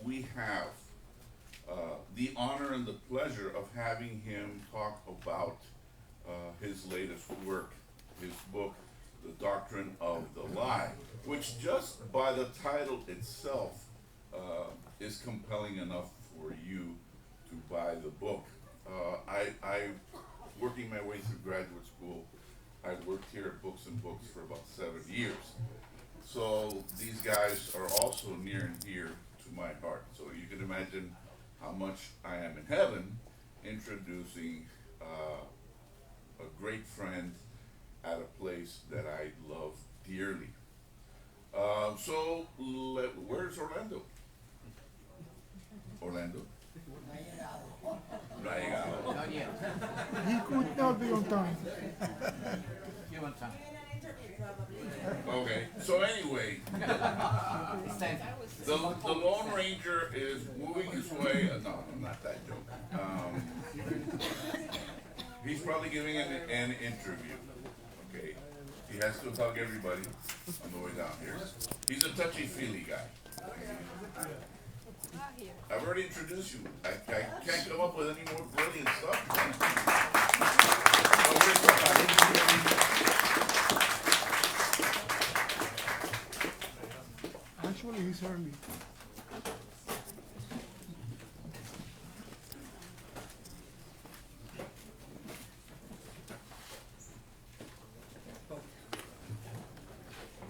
we have the honor and the pleasure of having him talk about his latest work, his book, The Doctrine of the Lie, which just by the title itself is compelling enough for you to buy the book. I working my way through graduate school, I worked here at Books and Books for about 7 years. So these guys are also near and dear to my heart. So you can imagine how much I am in heaven introducing a great friend at a place that I love dearly. Where's Orlando? Orlando? No ha llegado. Not yet. He could not be on time. Give him time. Okay, so anyway, Stand. the Lone Ranger is moving his way. No, not that joke. He's probably giving an interview. Okay, he has to hug everybody on the way down here. He's a touchy-feely guy. I've already introduced you. I can't come up with any more brilliant stuff. So here's what Actually, he's early.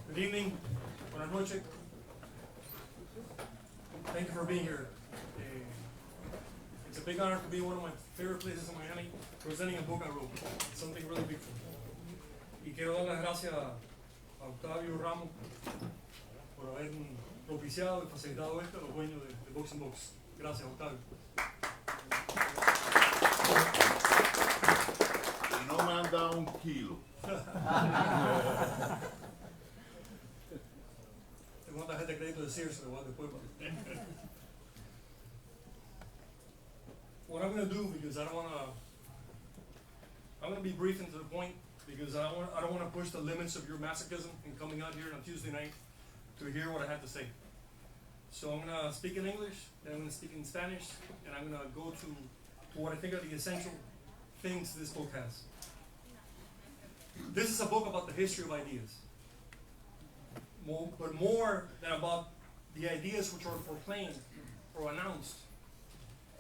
Good evening, buenas noches. Thank you for being here. It's a big honor to be in one of my favorite places in Miami, presenting a book I wrote. It's something really big for me. Y quiero dar las gracias a Octavio Ramos por haber propiciado y facilitado esto a los dueños de Books and Books. Gracias, Octavio. Y no me han dado un kilo. Tengo una tarjeta de crédito de Sears, se lo voy a dar después. What I'm going to do, because I'm going to be brief and to the point, because I don't want to push the limits of your masochism in coming out here on Tuesday night to hear what I have to say. So I'm going to speak in English, then I'm going to speak in Spanish, and I'm going to go to what I think are the essential things this book has. This is a book about the history of ideas. But more than about the ideas which are proclaimed or announced.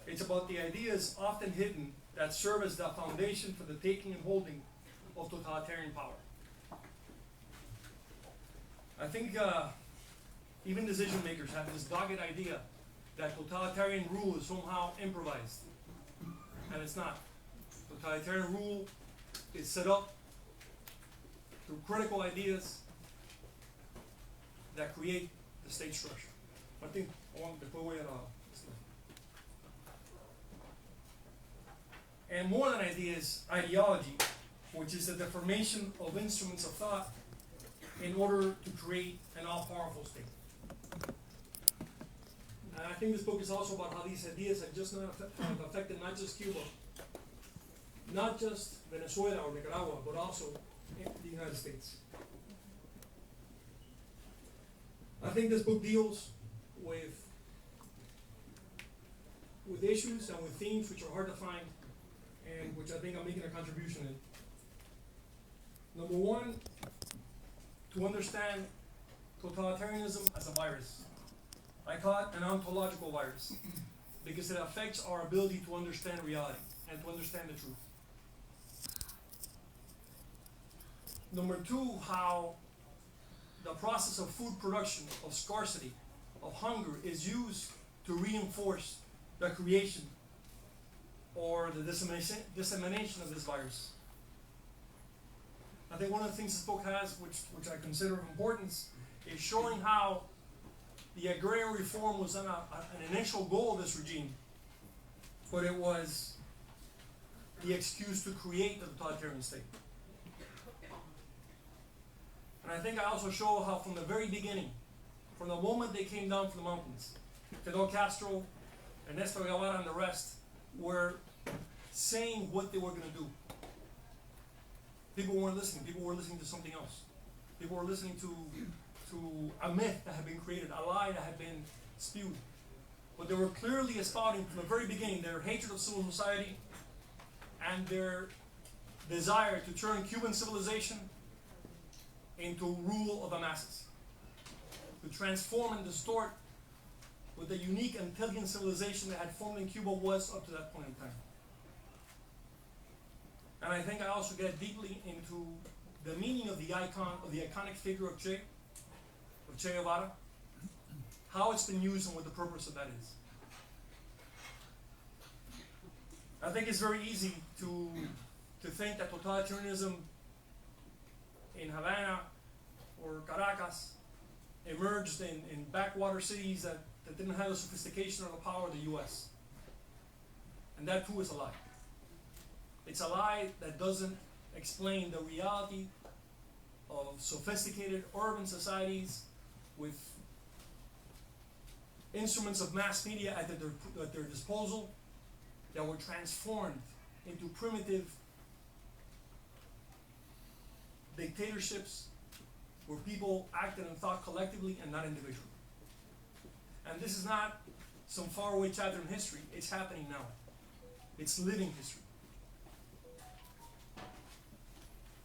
It's about the ideas often hidden that serve as the foundation for the taking and holding of totalitarian power. I think even decision makers have this dogged idea that totalitarian rule is somehow improvised. And it's not. Totalitarian rule is set up through critical ideas that create the state structure. I think después voy a and more than ideas, ideology, which is the deformation of instruments of thought in order to create an all-powerful state. And I think this book is also about how these ideas have just not have affected not just Cuba, not just Venezuela or Nicaragua, but also the United States. I think this book deals with issues and with themes which are hard to find and which I think I'm making a contribution in. Number one, to understand totalitarianism as a virus. I call it an ontological virus because it affects our ability to understand reality and to understand the truth. Number two, how the process of food production, of scarcity, of hunger is used to reinforce the creation or the dissemination of this virus. I think one of the things this book has, which I consider of importance, is showing how the agrarian reform was an initial goal of this regime, but it was the excuse to create the totalitarian state. And I think I also show how from the very beginning, from the moment they came down from the mountains, Fidel Castro, Ernesto Guevara, and the rest were saying what they were going to do. People weren't listening. People were listening to something else. People were listening to a myth that had been created, a lie that had been spewed. but they were clearly spouting from the very beginning their hatred of civil society and their desire to turn Cuban civilization into rule of the masses, to transform and distort what the unique and intelligent civilization that had formed in Cuba was up to that point in time. And I think I also get deeply into the meaning of the iconic figure of Che Guevara, how it's been used and what the purpose of that is. I think it's very easy to think that totalitarianism in Havana or Caracas emerged in backwater cities that didn't have the sophistication or the power of the US. And that too is a lie. It's a lie that doesn't explain the reality of sophisticated urban societies with instruments of mass media at their disposal that were transformed into primitive dictatorships where people acted and thought collectively and not individually. And this is not some faraway chapter in history. It's happening now. It's living history.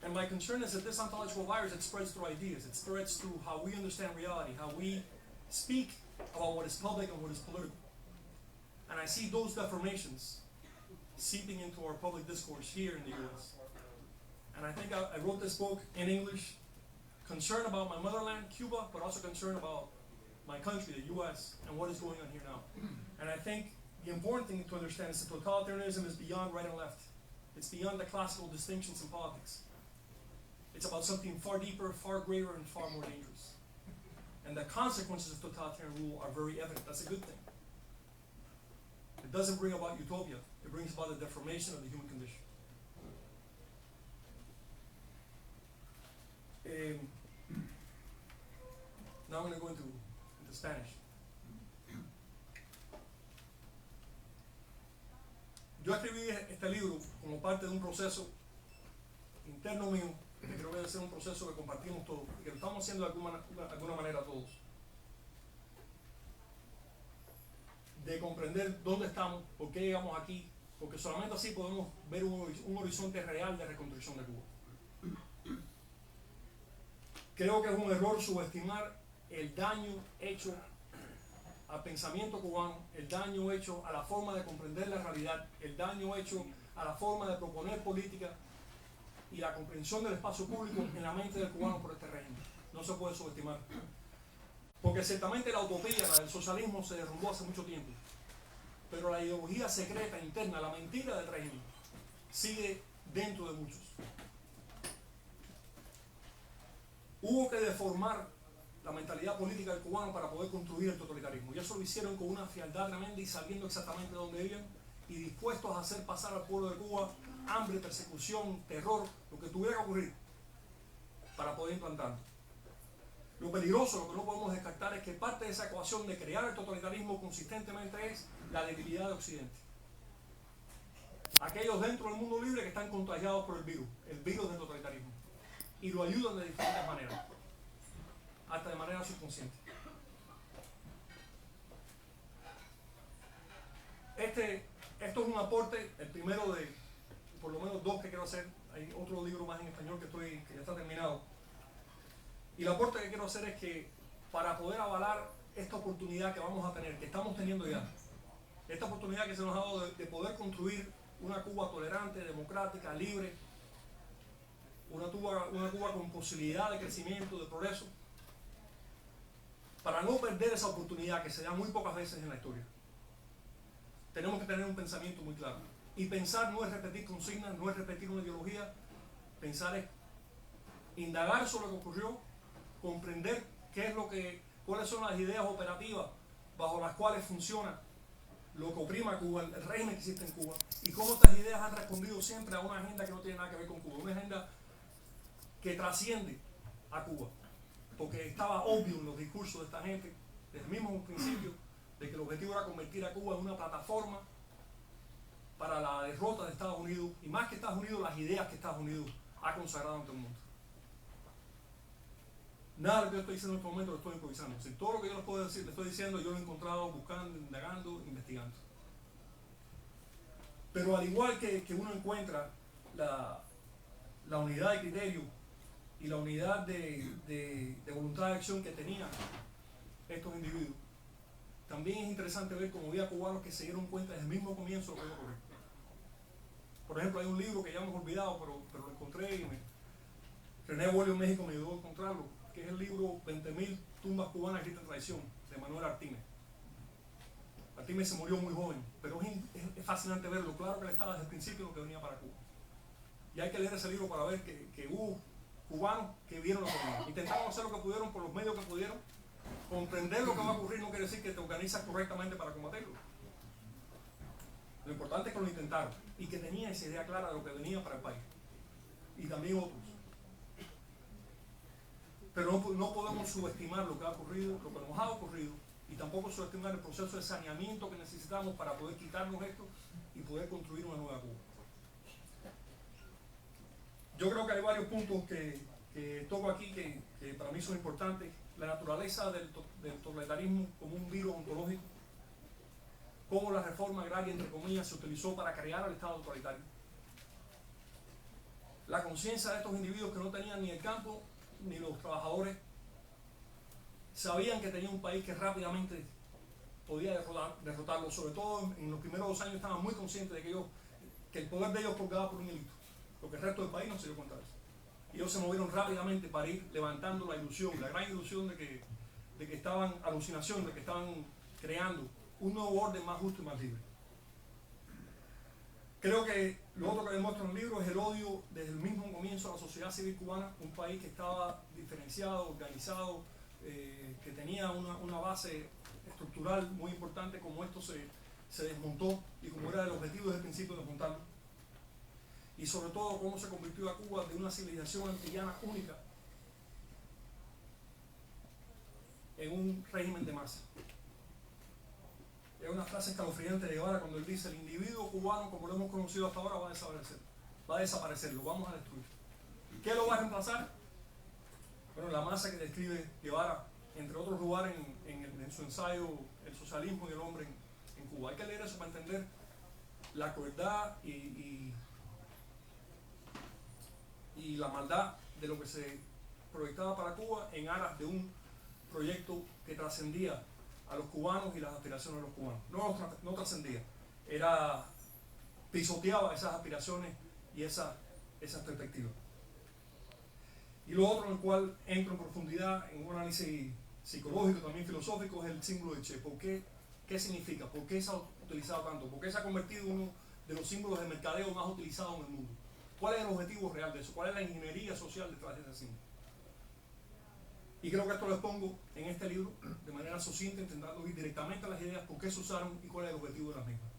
And my concern is that this ontological virus, it spreads through ideas. It spreads through how we understand reality, how we speak about what is public and what is political. And I see those deformations seeping into our public discourse here in the US. And I think I wrote this book in English, concerned about my motherland, Cuba, but also concerned about my country, the US, and what is going on here now. And I think the important thing to understand is that totalitarianism is beyond right and left. It's beyond the classical distinctions in politics. It's about something far deeper, far greater, and far more dangerous. And the consequences of totalitarian rule are very evident. That's a good thing. It doesn't bring about utopia. It brings about the deformation of the human condition. Now I'm going to go into Spanish. Yo escribí este libro como parte de un proceso interno mío, que creo que debe ser un proceso que compartimos todos, y que lo estamos haciendo de alguna manera todos, de comprender dónde estamos, por qué llegamos aquí, porque solamente así podemos ver un horizonte real de reconstrucción de Cuba. Creo que es un error subestimar el daño hecho al pensamiento cubano, el daño hecho a la forma de comprender la realidad, el daño hecho a la forma de proponer política y la comprensión del espacio público en la mente del cubano por este régimen. No se puede subestimar. Porque ciertamente la utopía, la del socialismo, se derrumbó hace mucho tiempo. Pero la ideología secreta, interna, la mentira del régimen, sigue dentro de muchos. Hubo que deformar la mentalidad política del cubano para poder construir el totalitarismo. Y eso lo hicieron con una frialdad tremenda y sabiendo exactamente dónde viven y dispuestos a hacer pasar al pueblo de Cuba hambre, persecución, terror, lo que tuviera que ocurrir para poder implantarlo. Lo peligroso, lo que no podemos descartar es que parte de esa ecuación de crear el totalitarismo consistentemente es la debilidad de Occidente. Aquellos dentro del mundo libre que están contagiados por el virus del totalitarismo, y lo ayudan de diferentes maneras, hasta de manera subconsciente. Esto es un aporte, el primero de por lo menos dos que quiero hacer. Hay otro libro más en español que ya está terminado. Y el aporte que quiero hacer es que para poder avalar esta oportunidad que vamos a tener, que estamos teniendo ya, esta oportunidad que se nos ha dado de poder construir una Cuba tolerante, democrática, libre, una Cuba con posibilidad de crecimiento, de progreso, para no perder esa oportunidad que se da muy pocas veces en la historia, tenemos que tener un pensamiento muy claro. Y pensar no es repetir consignas, no es repetir una ideología. Pensar es indagar sobre lo que ocurrió, comprender cuáles son las ideas operativas bajo las cuales funciona lo que oprime a Cuba, el régimen que existe en Cuba, y cómo estas ideas han respondido siempre a una agenda que no tiene nada que ver con Cuba, una agenda que trasciende a Cuba, porque estaba obvio en los discursos de esta gente, desde el mismo principio, de que el objetivo era convertir a Cuba en una plataforma para la derrota de Estados Unidos, y más que Estados Unidos, las ideas que Estados Unidos ha consagrado ante el mundo. Nada de lo que yo estoy diciendo en este momento lo estoy improvisando. O sea, todo lo que yo les puedo decir, les estoy diciendo, yo lo he encontrado buscando, indagando, investigando. Pero al igual que uno encuentra la unidad de criterio y la unidad de voluntad de acción que tenían estos individuos, también es interesante ver cómo había cubanos que se dieron cuenta desde el mismo comienzo de lo que iba a ocurrir. Por ejemplo, hay un libro que ya hemos olvidado, pero lo encontré y René Bolio en México me ayudó a encontrarlo, que es el libro 20.000 tumbas cubanas escritas en tradición, de Manuel Artime. Artime se murió muy joven, pero es fascinante verlo, claro que él estaba desde el principio lo que venía para Cuba. Y hay que leer ese libro para ver que hubo cubanos que vieron lo que venía. Intentaron hacer lo que pudieron por los medios que pudieron. Comprender lo que va a ocurrir no quiere decir que te organizas correctamente para combatirlo. Lo importante es que lo intentaron y que tenía esa idea clara de lo que venía para el país. Y también otros. Pero no podemos subestimar lo que ha ocurrido, lo que nos ha ocurrido, y tampoco subestimar el proceso de saneamiento que necesitamos para poder quitarnos esto y poder construir una nueva Cuba. Yo creo que hay varios puntos que toco aquí que para mí son importantes. La naturaleza del totalitarismo como un virus ontológico, cómo la reforma agraria, entre comillas, se utilizó para crear el Estado totalitario. La conciencia de estos individuos que no tenían ni el campo ni los trabajadores, sabían que tenía un país que rápidamente podía derrotarlo. Sobre todo en los primeros 2 años estaban muy conscientes de que el poder de ellos colgaba por un hilito, porque el resto del país no se dio cuenta de eso. Y ellos se movieron rápidamente para ir levantando la ilusión, la gran ilusión de que estaban, alucinación, de que estaban creando un nuevo orden más justo y más libre. Creo que lo otro que demuestra el libro es el odio desde el mismo comienzo a la sociedad civil cubana, un país que estaba diferenciado, organizado, que tenía una base estructural muy importante, como esto se desmontó y como era el objetivo desde el principio de desmontarlo. Y sobre todo cómo se convirtió a Cuba de una civilización antillana única en un régimen de masa. Es una frase escalofriante de Guevara cuando él dice: el individuo cubano como lo hemos conocido hasta ahora va a desaparecer, lo vamos a destruir. ¿Qué lo va a reemplazar? Bueno, la masa que describe Guevara, entre otros lugares en su ensayo El socialismo y el hombre en Cuba. Hay que leer eso para entender la crueldad y la maldad de lo que se proyectaba para Cuba en aras de un proyecto que trascendía a los cubanos y las aspiraciones de los cubanos. No trascendía, pisoteaba esas aspiraciones y esas perspectivas. Y lo otro en el cual entro en profundidad en un análisis psicológico, también filosófico, es el símbolo de Che. ¿Por qué? ¿Qué significa? ¿Por qué se ha utilizado tanto? ¿Por qué se ha convertido en uno de los símbolos de mercadeo más utilizados en el mundo? ¿Cuál es el objetivo real de eso? ¿Cuál es la ingeniería social detrás de ese símbolo? Y creo que esto lo expongo en este libro de manera sucinta, intentando ir directamente a las ideas, por qué se usaron y cuál es el objetivo de las mismas.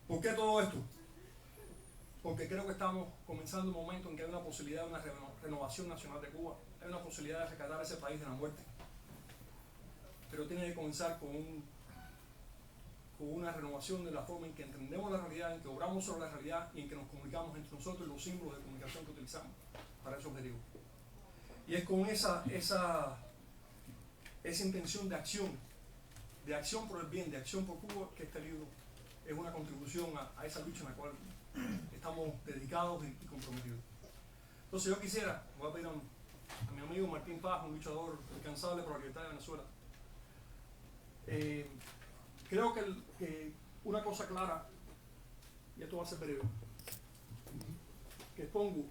¿Por qué todo esto? Porque creo que estamos comenzando un momento en que hay una posibilidad de una renovación nacional de Cuba, hay una posibilidad de rescatar a ese país de la muerte. Pero tiene que comenzar con una renovación de la forma en que entendemos la realidad, en que obramos sobre la realidad y en que nos comunicamos entre nosotros y los símbolos de comunicación que utilizamos para ese objetivo. Y es con esa intención de acción por el bien, de acción por Cuba, que este libro es una contribución a esa lucha en la cual estamos dedicados y comprometidos. Entonces yo quisiera, voy a pedir a mi amigo Martín Paz, un luchador incansable por la libertad de Venezuela. Creo que una cosa clara, y esto va a ser breve, que expongo: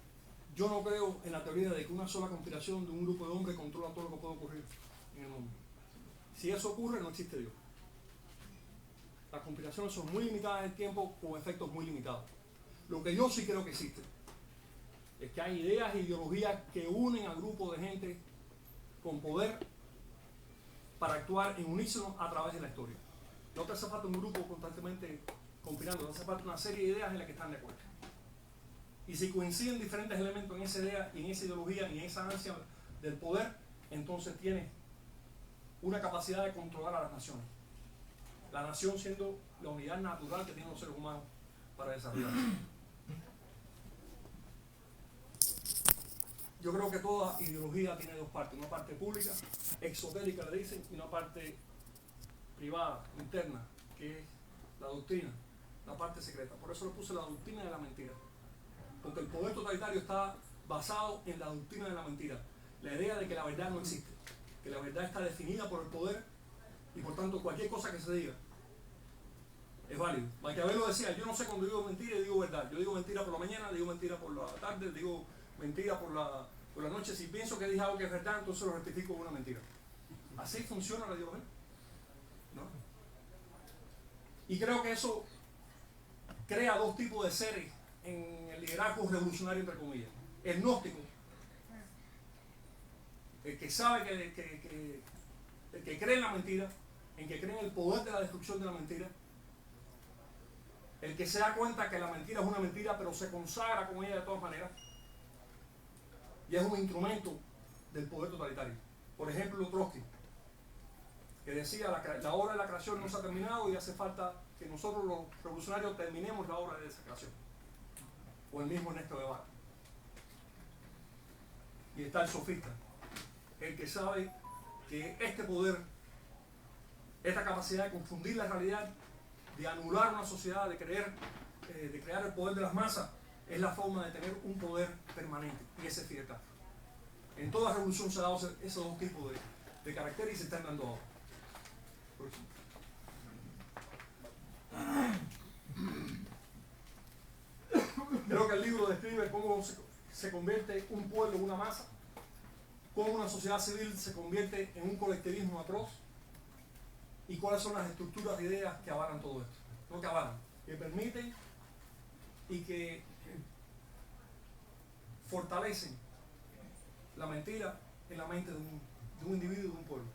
yo no creo en la teoría de que una sola conspiración de un grupo de hombres controla todo lo que puede ocurrir en el mundo. Si eso ocurre, no existe Dios. Las conspiraciones son muy limitadas en el tiempo, con efectos muy limitados. Lo que yo sí creo que existe es que hay ideas e ideologías que unen a grupos de gente con poder para actuar en unísono a través de la historia. No te hace falta un grupo constantemente conspirando, no hace falta una serie de ideas en las que están de acuerdo. Y si coinciden diferentes elementos en esa idea, y en esa ideología, y en esa ansia del poder, entonces tiene una capacidad de controlar a las naciones. La nación siendo la unidad natural que tienen los seres humanos para desarrollarse. yo creo que toda ideología tiene dos partes, una parte pública, exotérica le dicen, y una parte privada, interna, que es la doctrina, la parte secreta. Por eso le puse la doctrina de la mentira, porque el poder totalitario está basado en la doctrina de la mentira, la idea de que la verdad no existe, que la verdad está definida por el poder y por tanto cualquier cosa que se diga es válido. Maquiavelo decía, yo no sé cuando digo mentira y digo verdad. Yo digo mentira por la mañana, digo mentira por la tarde, digo mentira por la noche. Si pienso que dije algo que es verdad, entonces lo rectifico con una mentira. Así funciona la ideología, ¿no? Y creo que eso crea dos tipos de seres en el liderazgo revolucionario, entre comillas. El gnóstico, el que sabe el que cree en la mentira, en que cree en el poder de la destrucción de la mentira, el que se da cuenta que la mentira es una mentira, pero se consagra con ella de todas maneras, y es un instrumento del poder totalitario. Por ejemplo, Trotsky, que decía, la obra de la creación no se ha terminado y hace falta que nosotros los revolucionarios terminemos la obra de esa creación. O el mismo Ernesto Guevara. Y está el sofista, el que sabe que este poder, esta capacidad de confundir la realidad, de anular una sociedad, de crear el poder de las masas, es la forma de tener un poder permanente, y ese es Fidel Castro. En toda revolución se han dado esos dos tipos de caracteres y se están dando ahora. Creo que el libro describe cómo se convierte un pueblo en una masa, cómo una sociedad civil se convierte en un colectivismo atroz, y cuáles son las estructuras de ideas que avalan todo esto. No que avalan, que permiten y que fortalecen la mentira en la mente de un individuo y de un pueblo.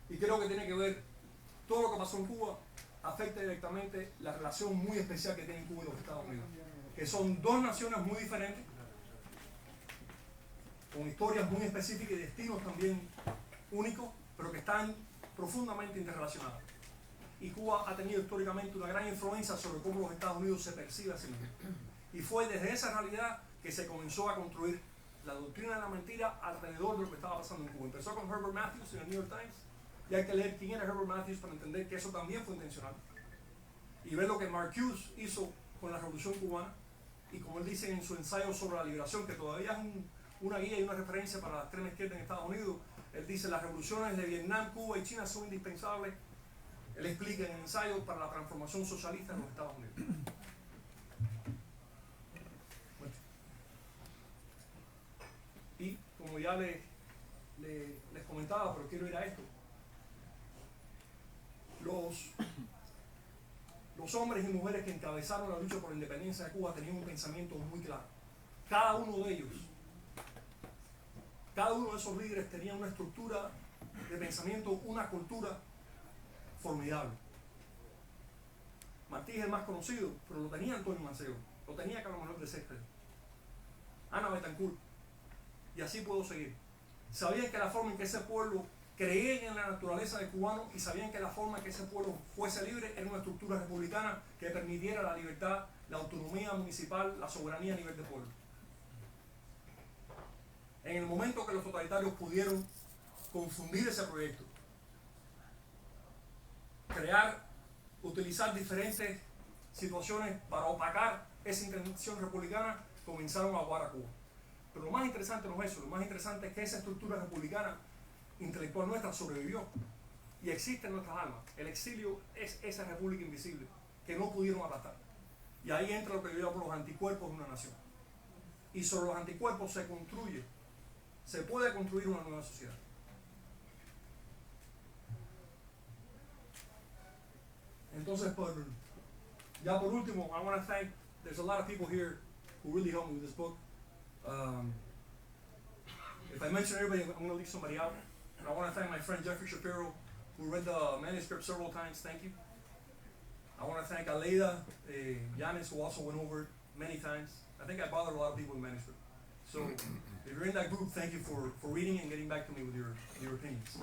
Y creo que tiene que ver, todo lo que pasó en Cuba afecta directamente la relación muy especial que tienen Cuba y los Estados Unidos, que son dos naciones muy diferentes, con historias muy específicas y destinos también únicos, pero que están profundamente interrelacionadas. Y Cuba ha tenido históricamente una gran influencia sobre cómo los Estados Unidos se perciben a sí mismos. Y fue desde esa realidad que se comenzó a construir la doctrina de la mentira alrededor de lo que estaba pasando en Cuba. Empezó con Herbert Matthews en el New York Times, y hay que leer quién era Herbert Matthews para entender que eso también fue intencional. Y ver lo que Mark Hughes hizo con la Revolución Cubana, y como él dice en su ensayo sobre la liberación, que todavía es una guía y una referencia para la extrema izquierda en Estados Unidos, él dice las revoluciones de Vietnam, Cuba y China son indispensables, él explica en el ensayo, para la transformación socialista en los Estados Unidos. Bueno. Y como ya les comentaba, pero quiero ir a esto, los hombres y mujeres que encabezaron la lucha por la independencia de Cuba tenían un pensamiento muy claro. Cada uno de ellos, cada uno de esos líderes tenía una estructura de pensamiento, una cultura formidable. Martí es el más conocido, pero lo tenía Antonio Maceo, lo tenía Carlos Manuel de Céspedes, Ana Betancourt, y así puedo seguir. Sabían que la forma en que ese pueblo creía en la naturaleza del cubano, y sabían que la forma en que ese pueblo fuese libre era una estructura republicana que permitiera la libertad, la autonomía municipal, la soberanía a nivel de pueblo. En el momento que los totalitarios pudieron confundir ese proyecto, utilizar diferentes situaciones para opacar esa intención republicana, comenzaron a ahogar a Cuba. Pero lo más interesante no es eso, lo más interesante es que esa estructura republicana intelectual nuestra sobrevivió y existe en nuestras almas. El exilio es esa república invisible que no pudieron aplastar. Y ahí entra lo que yo llamo los anticuerpos de una nación. Y sobre los anticuerpos se puede construir una nueva sociedad. Entonces, por último, I want to thank, there's a lot of people here who really helped me with this book. If I mention everybody, I'm going to leave somebody out. And I want to thank my friend Jeffrey Shapiro, who read the manuscript several times. Thank you. I want to thank Aleida Yanis, who also went over it many times. I think I bothered a lot of people with manuscript. So if you're in that group, thank you for reading and getting back to me with your opinions.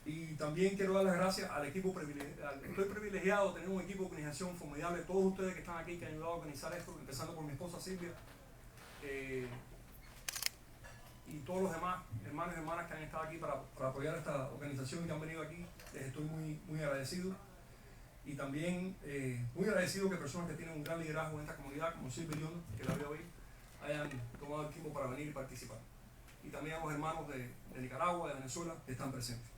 Y también quiero dar las gracias al equipo privilegiado. Estoy privilegiado de tener un equipo de organización formidable. Todos ustedes que están aquí, que han ayudado a organizar esto, empezando por mi esposa Silvia, y todos los demás hermanos y hermanas que han estado aquí para apoyar esta organización y que han venido aquí, les estoy muy agradecido. Y también muy agradecido que personas que tienen un gran liderazgo en esta comunidad, como Silvio León, que la veo hoy, hayan tomado el tiempo para venir y participar. Y también a los hermanos de Nicaragua, de Venezuela, que están presentes.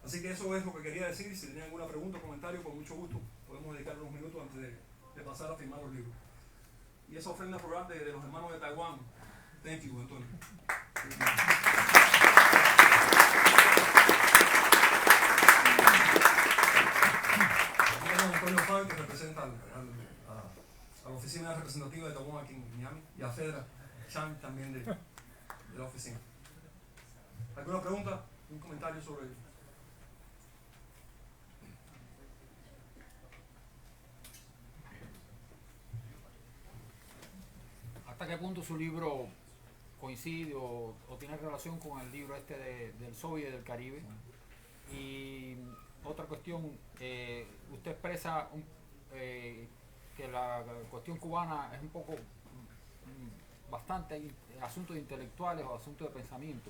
Así que eso es lo que quería decir. Si tenían alguna pregunta o comentario, con mucho gusto podemos dedicar unos minutos antes de pasar a firmar los libros. Y esa ofrenda floral de los hermanos de Taiwán. Thank you, Antonio. Antonio Fan, que representa a la oficina representativa de Taiwán aquí en Miami, y a Fedra Chan también de la oficina. ¿Alguna pregunta? ¿Un comentario sobre ello? ¿Hasta qué punto su libro coincide o tiene relación con el libro del Soviet del Caribe? Y otra cuestión, usted expresa que la cuestión cubana es un poco, bastante asuntos intelectuales o asuntos de pensamiento.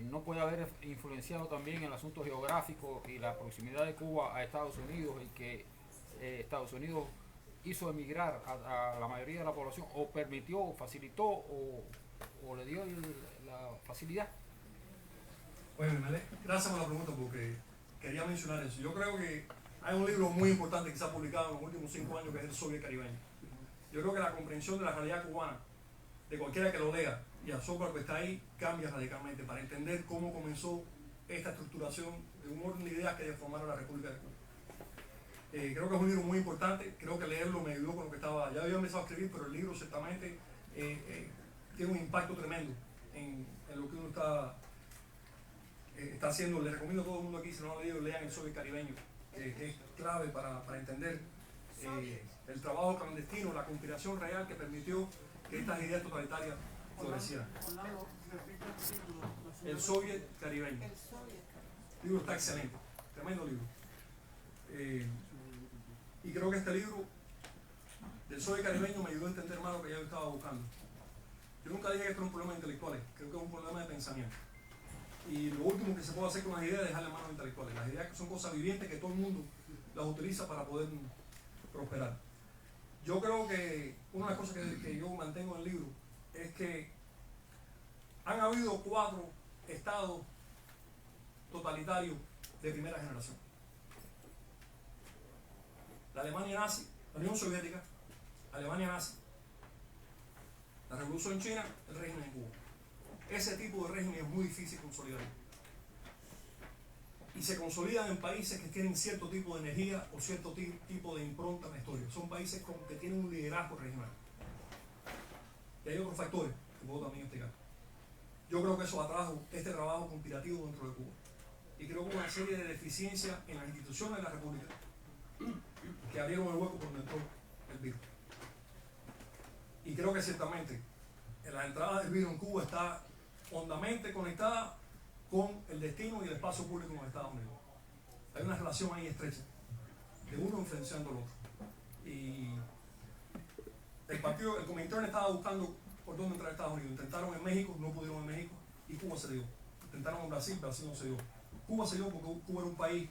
No puede haber influenciado también el asunto geográfico y la proximidad de Cuba a Estados Unidos, y que Estados Unidos hizo emigrar a la mayoría de la población, o permitió, facilitó o le dio la facilidad. Bueno, gracias por la pregunta, porque quería mencionar eso. Yo creo que hay un libro muy importante que se ha publicado en los últimos 5 años, que es el Soviet Caribeño. Yo creo que la comprensión de la realidad cubana, de cualquiera que lo lea y absorba lo que está ahí, cambia radicalmente para entender cómo comenzó esta estructuración de un orden de ideas que deformaron la República de Cuba. Creo que es un libro muy importante. Creo que leerlo me ayudó con lo que estaba. Ya había empezado a escribir, pero el libro ciertamente tiene un impacto tremendo en lo que uno está haciendo. Les recomiendo a todo el mundo aquí, si no lo han leído, lean el Soviet Caribeño, que es clave para entender el trabajo clandestino, la conspiración real que permitió que estas ideas totalitarias florecieran. El Soviet Caribeño. El libro está excelente, tremendo libro. Y creo que este libro del Soviet Caribeño me ayudó a entender más lo que yo estaba buscando. Yo nunca dije que esto era un problema intelectual, creo que es un problema de pensamiento. Y lo último que se puede hacer con las ideas es dejarle a manos intelectuales. Las ideas que son cosas vivientes que todo el mundo las utiliza para poder prosperar. Yo creo que una de las cosas que yo mantengo en el libro es que han habido 4 estados totalitarios de primera generación. La Alemania nazi, la Unión Soviética, Alemania nazi, la Revolución China, el régimen en Cuba. Ese tipo de régimen es muy difícil consolidar. Y se consolidan en países que tienen cierto tipo de energía o cierto tipo de impronta en la historia. Son países que tienen un liderazgo regional. Y hay otros factores que puedo también explicar. Yo creo que eso atrajo este trabajo conspirativo dentro de Cuba. Y creo que hubo una serie de deficiencias en las instituciones de la República que abrieron el hueco por donde entró el virus. Y creo que ciertamente la entrada del virus en Cuba está hondamente conectada con el destino y el espacio público en los Estados Unidos. Hay una relación ahí estrecha, de uno influenciando al otro. Y el Comintern estaba buscando por dónde entrar a Estados Unidos. Intentaron en México, no pudieron en México, y Cuba se dio. Intentaron en Brasil, Brasil no se dio. Cuba se dio porque Cuba era un país.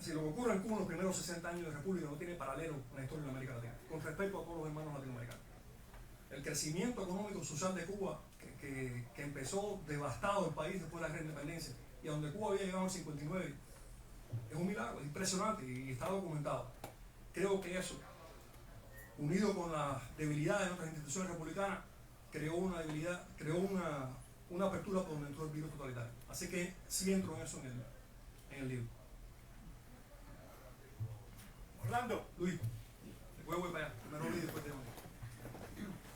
Si lo que ocurre en Cuba en los primeros 60 años de República no tiene paralelo en la historia de América Latina, con respecto a todos los hermanos latinoamericanos. El crecimiento económico y social de Cuba, que empezó devastado el país después de la independencia, y a donde Cuba había llegado en el 59, es un milagro, es impresionante y está documentado. Creo que eso, unido con la debilidad de nuestras instituciones republicanas, creó una debilidad, creó una apertura por donde entró el virus totalitario. Así que sí entro en eso en el libro. Orlando, Luis, después voy para allá. Primero Luis, después te voy.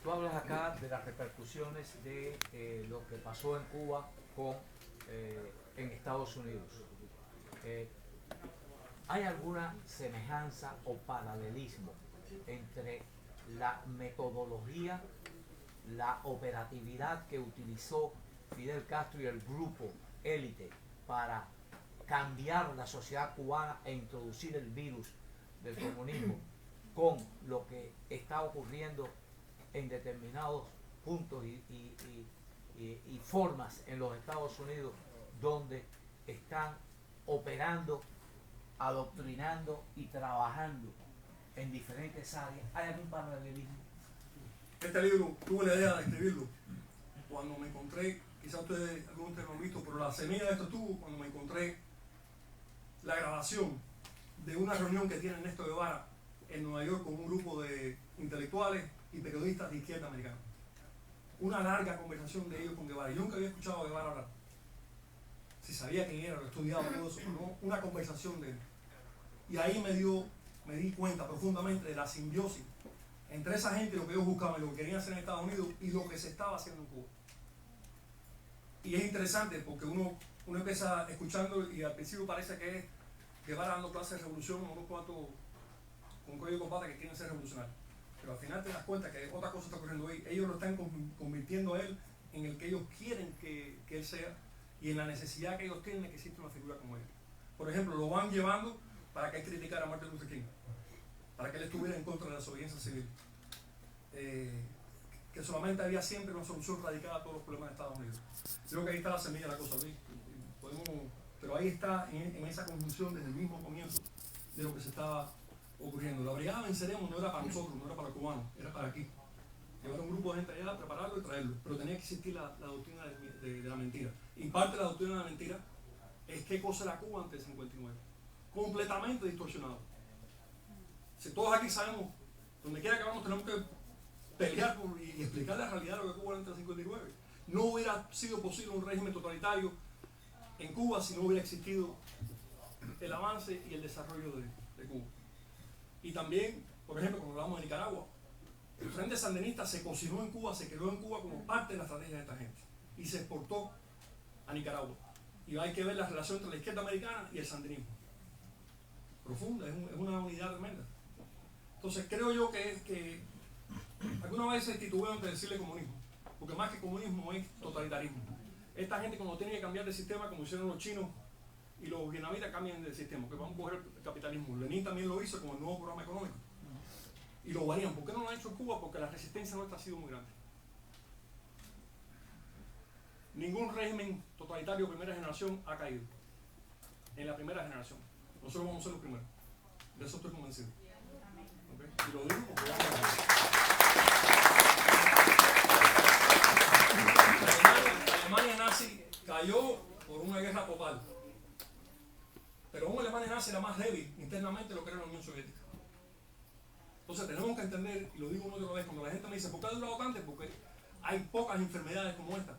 Tú hablas acá de las repercusiones de lo que pasó en Cuba en Estados Unidos. ¿Hay alguna semejanza o paralelismo entre la metodología, la operatividad que utilizó Fidel Castro y el grupo élite para cambiar la sociedad cubana e introducir el virus del comunismo con lo que está ocurriendo en determinados puntos y formas en los Estados Unidos donde están operando, adoctrinando y trabajando en diferentes áreas. ¿Hay algún paralelismo? Este libro tuve la idea de escribirlo cuando me encontré, quizás ustedes, algunos de ustedes lo han visto, pero la semilla de esto tuvo cuando me encontré la grabación de una reunión que tiene Ernesto Guevara en Nueva York con un grupo de intelectuales y periodistas de izquierda americana. Una larga conversación de ellos con Guevara. Yo nunca había escuchado a Guevara hablar. Si sabía quién era, lo estudiaba, todo eso, pero no una conversación de él. Y ahí me di cuenta profundamente de la simbiosis entre esa gente, lo que ellos buscaban, lo que querían hacer en Estados Unidos y lo que se estaba haciendo en Cuba. Y es interesante porque uno empieza escuchando y al principio parece que es Guevara dando clases de revolución a unos cuantos con cuello de combate que quieren ser revolucionarios. Pero al final te das cuenta que otra cosa está ocurriendo ahí. Ellos lo están convirtiendo a él en el que ellos quieren que él sea y en la necesidad que ellos tienen de que exista una figura como él. Por ejemplo, lo van llevando para que él criticara a Martin Luther King, para que él estuviera en contra de la desobediencia civil. Que solamente había siempre una solución radical a todos los problemas de Estados Unidos. Creo que ahí está la semilla de la cosa, Luis. Pero ahí está en esa conjunción desde el mismo comienzo de lo que se estaba ocurriendo. La brigada Venceremos no era para nosotros, no era para cubanos, era para aquí. Llevar un grupo de gente allá, prepararlo y traerlo. Pero tenía que existir la doctrina de la mentira. Y parte de la doctrina de la mentira es qué cosa era Cuba antes del 59. Completamente distorsionado. Si todos aquí sabemos, donde quiera que vamos tenemos que pelear y explicar la realidad de lo que Cuba era antes del 59. No hubiera sido posible un régimen totalitario en Cuba si no hubiera existido el avance y el desarrollo de Cuba. Y también, por ejemplo, cuando hablamos de Nicaragua, el Frente Sandinista se cocinó en Cuba, se quedó en Cuba como parte de la estrategia de esta gente y se exportó a Nicaragua. Y hay que ver la relación entre la izquierda americana y el sandinismo. Profunda, es una unidad tremenda. Entonces creo yo que alguna vez se titubeo ante decirle comunismo, porque más que comunismo es totalitarismo. Esta gente cuando tiene que cambiar de sistema, como hicieron los chinos y los vietnamitas, cambian de sistema, que van a coger el capitalismo. Lenin también lo hizo con el nuevo programa económico. Y lo varían. ¿Por qué no lo han hecho en Cuba? Porque la resistencia nuestra ha sido muy grande. Ningún régimen totalitario de primera generación ha caído. En la primera generación. Nosotros vamos a ser los primeros. De eso estoy convencido. ¿Okay? Y lo digo porque la Alemania nazi cayó por una guerra total. Pero una Alemania nazi era más débil internamente de lo que era la Unión Soviética. Entonces tenemos que entender, y lo digo una y otra vez, cuando la gente me dice, ¿por qué ha durado tanto? Porque hay pocas enfermedades como esta.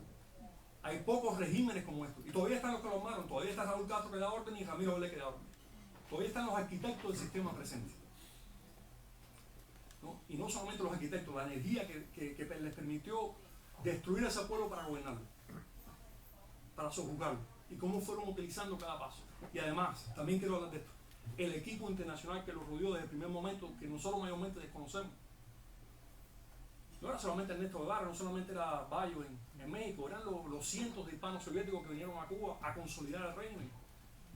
Hay pocos regímenes como estos. Y todavía están los que lo armaron, todavía está Raúl Castro que da orden y Ramiro Vélez que da orden. Todavía están los arquitectos del sistema presente. ¿No? Y no solamente los arquitectos, la energía que les permitió destruir a ese pueblo para gobernarlo, para sojuzgarlo, y cómo fueron utilizando cada paso. Y además, también quiero hablar de esto, el equipo internacional que los rodeó desde el primer momento, que nosotros mayormente desconocemos. No era solamente Ernesto Guevara, no solamente era Bayo en México, eran los cientos de hispanos soviéticos que vinieron a Cuba a consolidar el régimen.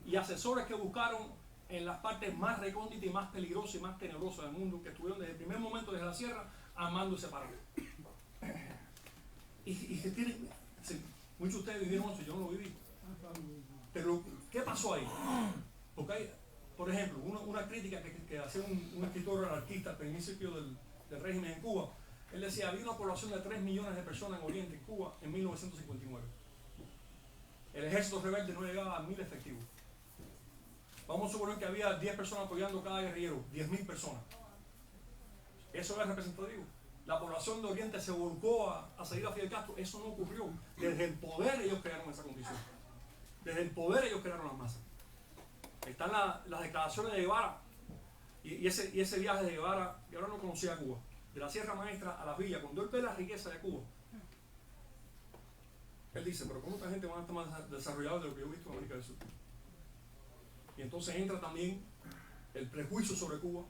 Y asesores que buscaron en las partes más recónditas y más peligrosas y más tenebrosas del mundo, que estuvieron desde el primer momento desde la sierra armando ese paro. Y que tienen, sí, muchos de ustedes vivieron eso, yo no lo viví. Pero, ¿qué pasó ahí? Porque hay, por ejemplo, una crítica que hacía un escritor anarquista al principio del régimen en Cuba. Él decía, había una población de 3 millones de personas en Oriente, en Cuba, en 1959. El ejército rebelde no llegaba a 1000 efectivos. Vamos a suponer que había 10 personas apoyando cada guerrillero, 10.000 personas. Eso era representativo. La población de Oriente se volcó a seguir a Fidel Castro. Eso no ocurrió. Desde el poder ellos crearon esa condición. Desde el poder ellos crearon las masas. Están las declaraciones de Guevara. Y ese viaje de Guevara no conocía Cuba. De la Sierra Maestra a las villas. Cuando él ve la riqueza de Cuba, él dice, pero ¿cómo esta gente va a estar más desarrollada de lo que yo he visto en América del Sur? Y entonces entra también el prejuicio sobre Cuba,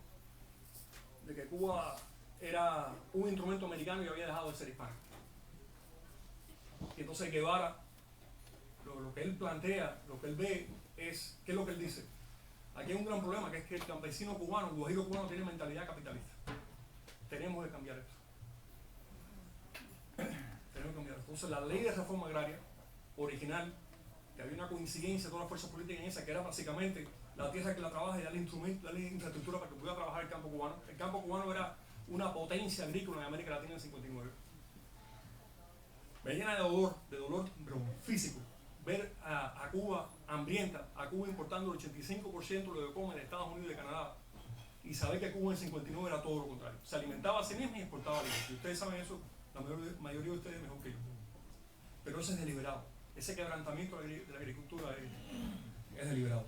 de que Cuba era un instrumento americano y había dejado de ser hispano. Y entonces Guevara, lo que él plantea, lo que él ve es, ¿qué es lo que él dice? Aquí hay un gran problema, que es que el campesino cubano, el guajiro cubano tiene mentalidad capitalista. Tenemos que cambiar esto. cambiar. Entonces la ley de reforma agraria original, que había una coincidencia de todas las fuerzas políticas en esa, que era básicamente la tierra que la trabaja y darle instrumento, darle infraestructura para que pudiera trabajar el campo cubano. El campo cubano era una potencia agrícola en América Latina en el 59. Me llena de dolor pero físico, ver a Cuba hambrienta, a Cuba importando el 85% de lo que come de Estados Unidos y de Canadá, y saber que Cuba en el 59 era todo lo contrario. Se alimentaba a sí misma y exportaba alimentos. Y ustedes saben eso, la mayoría de ustedes mejor que yo. Pero eso es deliberado. Ese quebrantamiento de la agricultura es deliberado.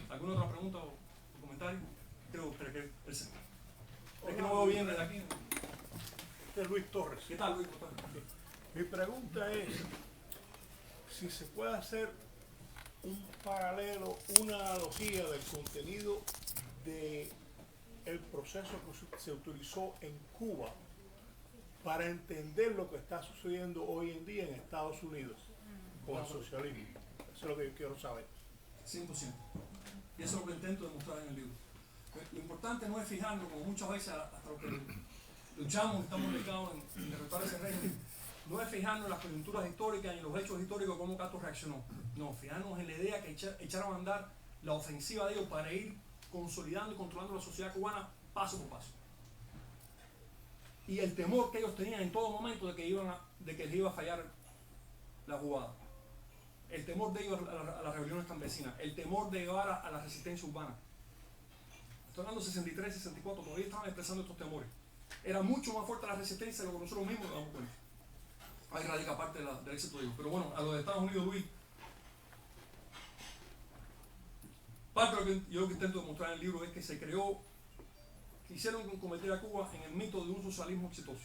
¿Alguna otra pregunta o comentario? Creo que es que no veo bien desde aquí. Este es Luis Torres. ¿Qué tal, Luis? ¿Cómo estás? Mi pregunta es si se puede hacer un paralelo, una analogía del contenido de el proceso que se utilizó en Cuba para entender lo que está sucediendo hoy en día en Estados Unidos con el socialismo. Eso es lo que yo quiero saber. 100%. Y eso es lo que intento demostrar en el libro. Lo importante no es fijarnos, como muchas veces hasta lo que luchamos, estamos dedicados en derrotar ese régimen, no es fijarnos en las coyunturas históricas, en los hechos históricos, cómo Castro reaccionó. No, fijarnos en la idea que echaron a andar la ofensiva de ellos para ir consolidando y controlando la sociedad cubana paso por paso. Y el temor que ellos tenían en todo momento de que les iba a fallar la jugada. El temor de ellos a las rebeliones campesinas, el temor de llevar a la resistencia urbana. Estoy hablando de 63, 64, todavía estaban expresando estos temores. Era mucho más fuerte la resistencia de lo que nosotros mismos nos damos cuenta. Ahí radica parte del éxito de ellos. Pero bueno, a los de Estados Unidos, Luis, parte de lo que yo intento demostrar en el libro es que quisieron convertir a Cuba en el mito de un socialismo exitoso.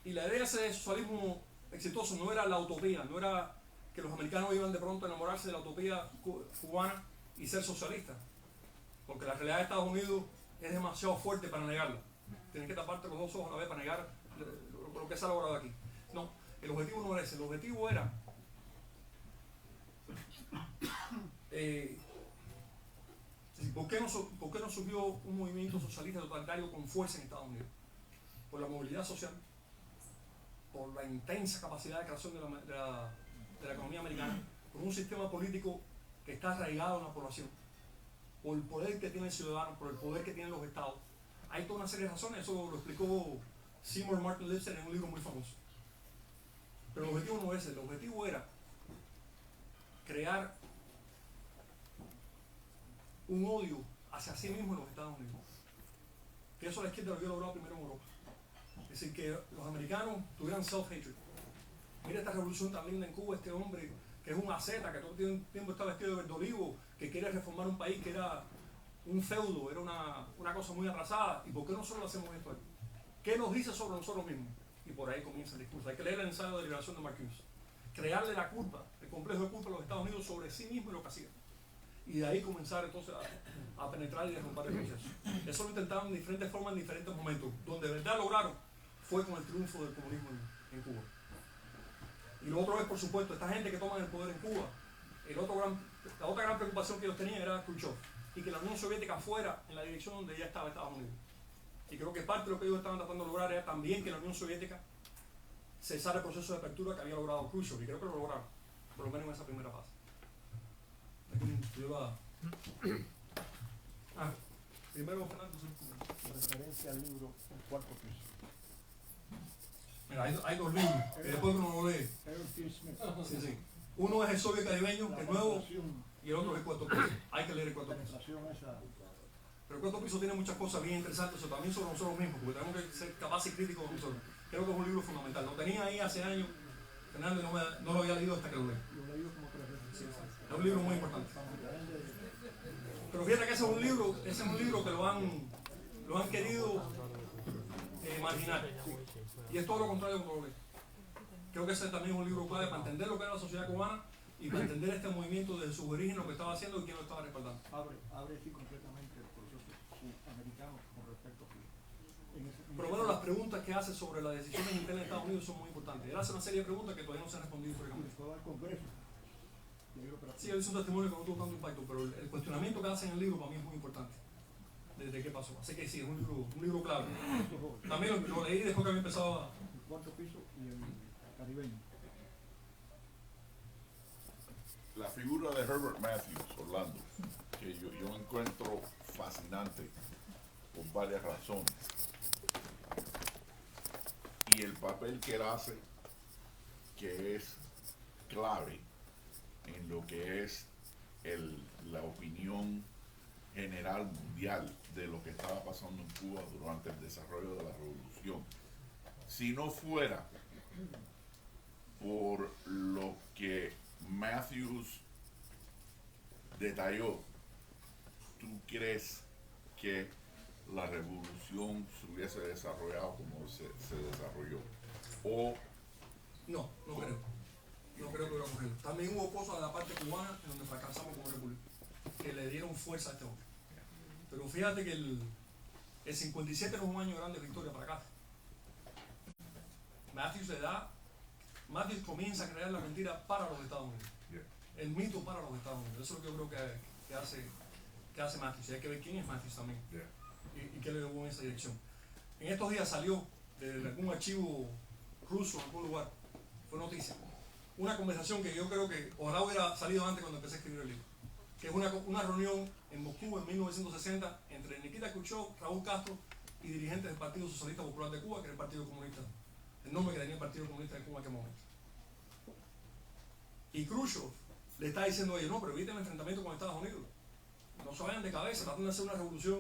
Y la idea de ese socialismo exitoso no era la utopía, no era que los americanos iban de pronto a enamorarse de la utopía cubana y ser socialistas, porque la realidad de Estados Unidos es demasiado fuerte para negarla. Tienes que taparte los dos ojos a la vez para negar lo que se ha logrado aquí. No, el objetivo no era ese, el objetivo era ¿por qué no surgió un movimiento socialista totalitario con fuerza en Estados Unidos? Por la movilidad social, por la intensa capacidad de creación de la economía americana, por un sistema político que está arraigado en la población, por el poder que tiene el ciudadano, por el poder que tienen los estados. Hay toda una serie de razones, eso lo explicó Seymour Martin Lipset en un libro muy famoso. Pero el objetivo no es ese, el objetivo era crear un odio hacia sí mismo en los Estados Unidos. Que eso la izquierda lo había logrado primero en Europa. Es decir, que los americanos tuvieran self-hatred. Mira esta revolución tan linda en Cuba, este hombre que es un asceta, que todo el tiempo está vestido de verde olivo, que quiere reformar un país que era un feudo, era una cosa muy atrasada. ¿Y por qué nosotros lo hacemos esto aquí? ¿Qué nos dice sobre nosotros mismos? Y por ahí comienza el discurso. Hay que leer el ensayo de liberación de Marcuse. Crearle la culpa, el complejo de culpa a los Estados Unidos sobre sí mismo y lo que hacía. Y de ahí comenzar entonces a penetrar y a romper el proceso. Eso lo intentaron de diferentes formas en diferentes momentos. Donde de verdad lograron fue con el triunfo del comunismo en Cuba. Y lo otro es, por supuesto, esta gente que toma el poder en Cuba. La otra gran preocupación que ellos tenían era Khrushchev. Y que la Unión Soviética fuera en la dirección donde ya estaba Estados Unidos. Y creo que parte de lo que ellos estaban tratando de lograr era también que la Unión Soviética cesara el proceso de apertura que había logrado Khrushchev. Y creo que lo lograron, por lo menos en esa primera fase. Primero, Fernando. Referencia al libro El Cuarto Piso. Mira, hay dos libros, que después uno lo lee. Harold T. Smith. Sí, sí. Uno es El Soviet Caribeño, que es nuevo, y el otro es El Cuarto Piso. Hay que leer El Cuarto Piso. Pero El Cuarto Piso tiene muchas cosas bien interesantes, eso también sobre nosotros mismos, porque tenemos que ser capaces y críticos de nosotros. Creo que es un libro fundamental. Lo tenía ahí hace años, Fernando, y no lo había leído hasta que lo leí. Lo leí como 3 veces. Sí, sí. Es un libro muy importante. Pero fíjate que ese es un libro que lo han querido marginar. Y es todo lo contrario de lo que creo que ese también es un libro clave para entender lo que era la sociedad cubana y para entender este movimiento desde sus orígenes, lo que estaba haciendo y quién lo estaba respaldando. Abre aquí completamente el proceso americano con respecto a Cuba. Por lo menos las preguntas que hace sobre las decisiones internas de Estados Unidos son muy importantes. Él hace una serie de preguntas que todavía no se han respondido históricamente. Fue al Congreso. Sí, él hizo un testimonio que no tuvo tanto impacto, pero el cuestionamiento que hace en el libro para mí es muy importante. Desde qué pasó. Así que sí, es un libro clave. También lo leí después que había empezado cuarto piso y el caribeño. La figura de Herbert Matthews, Orlando, que yo encuentro fascinante por varias razones. Y el papel que él hace, que es clave en lo que es la opinión general mundial de lo que estaba pasando en Cuba durante el desarrollo de la revolución. Si no fuera por lo que Matthews detalló, ¿tú crees que la revolución se hubiese desarrollado como se desarrolló? O No, no creo. No creo que hubiera ocurrido. También hubo cosas de la parte cubana en donde fracasamos como república, que le dieron fuerza a este hombre. Pero fíjate que el 57 no es un año grande de victoria para acá. Matthews comienza a crear la mentira para los Estados Unidos. El mito para los Estados Unidos. Eso es lo que yo creo que hace Matthews. Y hay que ver quién es Matthews también. Y qué le llevó en esa dirección. En estos días salió de algún archivo ruso en algún lugar. Fue noticia. Una conversación que yo creo que ojalá hubiera salido antes cuando empecé a escribir el libro. Que es una reunión en Moscú en 1960 entre Nikita Khrushchev, Raúl Castro y dirigentes del Partido Socialista Popular de Cuba, que era el Partido Comunista, el nombre que tenía el Partido Comunista de Cuba en aquel momento. Y Khrushchev le está diciendo a ellos, no, pero eviten el enfrentamiento con Estados Unidos. No se vayan de cabeza, tratan de hacer una revolución.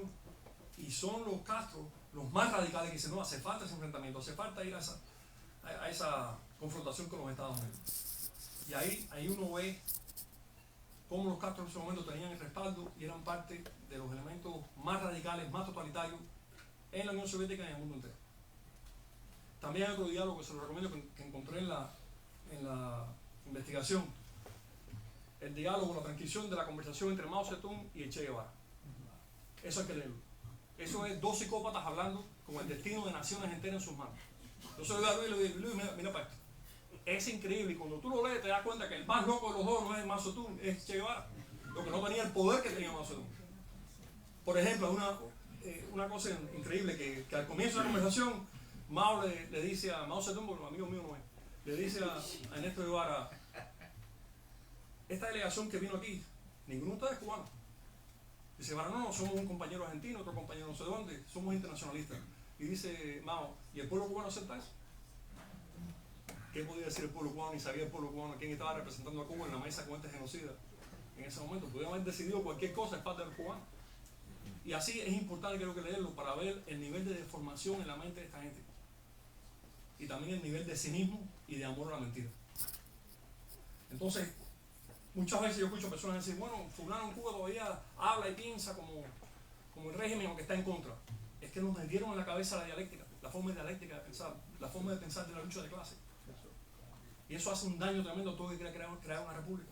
Y son los Castro los más radicales que dicen, no, hace falta ese enfrentamiento, hace falta ir a esa confrontación con los Estados Unidos. Y ahí uno ve cómo los Castro en ese momento tenían el respaldo y eran parte de los elementos más radicales, más totalitarios en la Unión Soviética y en el mundo entero. También hay otro diálogo que se lo recomiendo que encontré en la investigación. El diálogo, la transcripción de la conversación entre Mao Zedong y el Che Guevara. Eso hay que leerlo. Eso es dos psicópatas hablando con el destino de naciones enteras en sus manos. Yo se lo digo a Luis y le digo, Luis, mira para esto. Es increíble, y cuando tú lo lees te das cuenta que el más loco de los dos no es Mao Zedong, es Che Guevara. Lo que no tenía el poder que tenía Mao Zedong. Por ejemplo, una cosa increíble que al comienzo de la conversación Mao le dice a Mao Zedong, porque amigo mío no es, le dice a Ernesto Guevara, esta delegación que vino aquí, ninguno de ustedes es cubano. Dice Guevara, no, somos un compañero argentino, otro compañero no sé dónde, somos internacionalistas. Y dice Mao, ¿y el pueblo cubano acepta eso? ¿Qué podía decir el pueblo cubano? Ni sabía el pueblo cubano quién estaba representando a Cuba en la mesa con este genocida en ese momento. Podían haber decidido cualquier cosa, es parte del cubano. Y así es importante, creo que leerlo para ver el nivel de deformación en la mente de esta gente. Y también el nivel de cinismo y de amor a la mentira. Entonces, muchas veces yo escucho personas decir, bueno, fulano en Cuba todavía habla y piensa como el régimen, aunque está en contra. Es que nos vendieron en la cabeza la dialéctica, la forma dialéctica de pensar, la forma de pensar de la lucha de clase. Y eso hace un daño tremendo a todo el que quiera crear una república.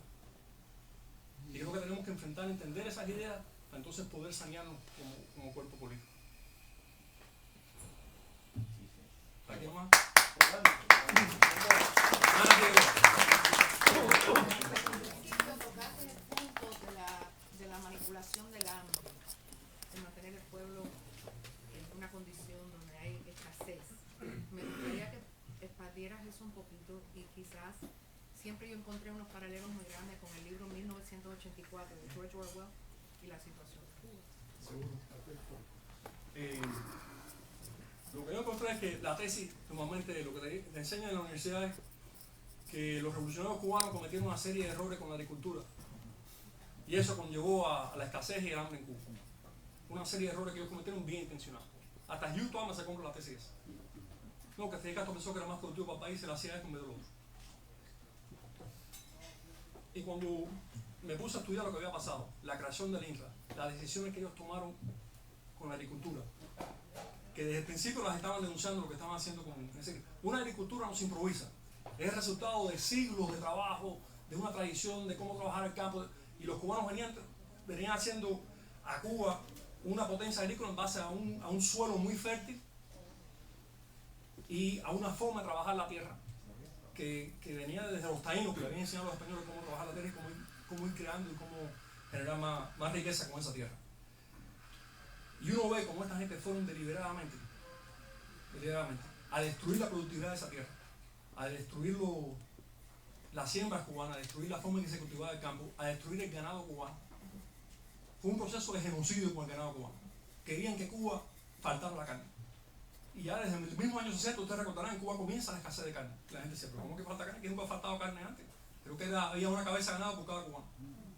Y creo que tenemos que enfrentar, entender esas ideas, para entonces poder sanearnos como cuerpo político. ¿Alguien más? Tocaste el punto de la manipulación del hambre, de mantener el pueblo en una condición donde hay escasez. Me gustaría que expandieras eso un poquito y quizás siempre yo encontré unos paralelos muy grandes con el libro 1984 de George Orwell y la situación de Cuba. Lo que yo encontré es que la tesis, normalmente lo que te enseñan en la universidad es que los revolucionarios cubanos cometieron una serie de errores con la agricultura y eso conllevó a la escasez y el hambre en Cuba. Una serie de errores que ellos cometieron bien intencionados. Hasta Hugh Thomas se compró la tesis esa. No, que Fidel Castro pensó que era más productivo para el país y se la hacía con medio otro. Y cuando me puse a estudiar lo que había pasado, la creación del INRA, las decisiones que ellos tomaron con la agricultura, que desde el principio las estaban denunciando lo que estaban haciendo con... Es decir, una agricultura no se improvisa, es el resultado de siglos de trabajo, de una tradición de cómo trabajar el campo, y los cubanos venían haciendo a Cuba una potencia agrícola en base a un suelo muy fértil y a una forma de trabajar la tierra que venía desde los taínos, que le habían enseñado a los españoles cómo trabajar la tierra y cómo ir creando y cómo generar más riqueza con esa tierra. Y uno ve cómo esta gente fueron deliberadamente a destruir la productividad de esa tierra, a destruir las siembras cubanas, a destruir la forma en que se cultivaba el campo, a destruir el ganado cubano. Fue un proceso de genocidio con el ganado cubano. Querían que Cuba faltara la carne. Y ya desde el mismo año 60, ustedes recordarán, en Cuba comienza la escasez de carne. La gente dice, pero ¿cómo que falta carne? Que nunca ha faltado carne antes. Creo que había una cabeza de ganado por cada cubano.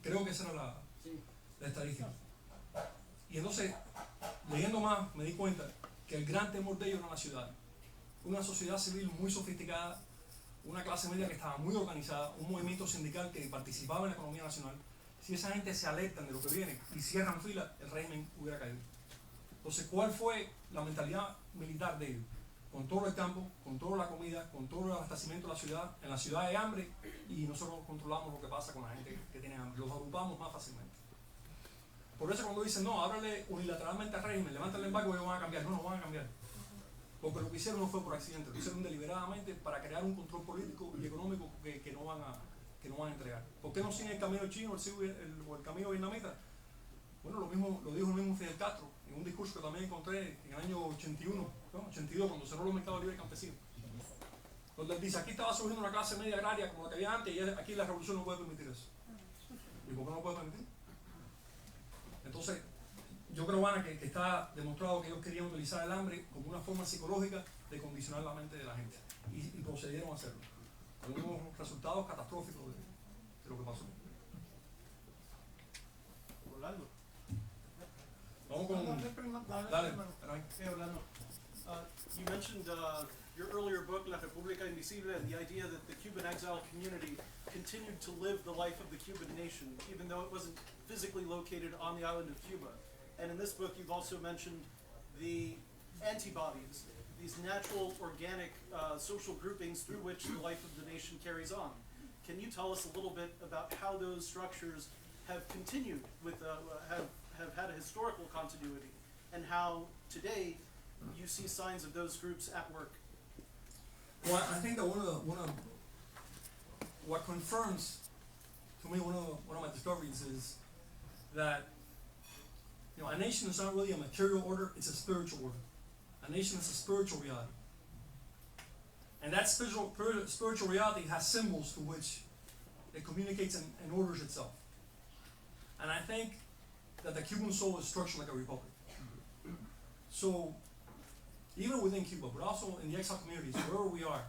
Creo que esa era la estadística. Y entonces, leyendo más, me di cuenta que el gran temor de ellos era la ciudad. Una sociedad civil muy sofisticada, una clase media que estaba muy organizada, un movimiento sindical que participaba en la economía nacional. Si esa gente se alertan de lo que viene y cierran fila, el régimen hubiera caído. Entonces, ¿cuál fue la mentalidad militar de ellos? Controla el campo, controla la comida, controla el abastecimiento de la ciudad. En la ciudad hay hambre y nosotros controlamos lo que pasa con la gente que tiene hambre. Los agrupamos más fácilmente. Por eso cuando dicen, no, ábrale unilateralmente al régimen, levanten el embargo y ellos van a cambiar. No van a cambiar. Porque lo que hicieron no fue por accidente, lo hicieron deliberadamente para crear un control político y económico que no van a entregar. ¿Por qué no siguen el camino chino o el camino vietnamita? Bueno, lo dijo el mismo Fidel Castro en un discurso que también encontré en el año 82, cuando cerró los mercados libres campesinos. Donde él dice, aquí estaba surgiendo una clase media agraria como la que había antes y aquí la revolución no puede permitir eso. ¿Y por qué no puede permitir? Entonces, yo creo, Ana, que está demostrado que ellos querían utilizar el hambre como una forma psicológica de condicionar la mente de la gente. Y procedieron a hacerlo. Con unos resultados catastróficos de lo que pasó. Orlando. Vamos con... Dale, Orlando. You mentioned your earlier book, La República Invisible, and the idea that the Cuban exile community continued to live the life of the Cuban nation, even though it wasn't physically located on the island of Cuba. And in this book, you've also mentioned the antibodies, these natural, organic social groupings through which the life of the nation carries on. Can you tell us a little bit about how those structures have continued with, have had a historical continuity, and how today you see signs of those groups at work? Well, I think that what confirms to me one of my discoveries is that a nation is not really a material order; it's a spiritual order. A nation is a spiritual reality, and that spiritual reality has symbols to which it communicates and orders itself. And I think that the Cuban soul is structured like a republic. So, even within Cuba, but also in the exile communities, wherever we are,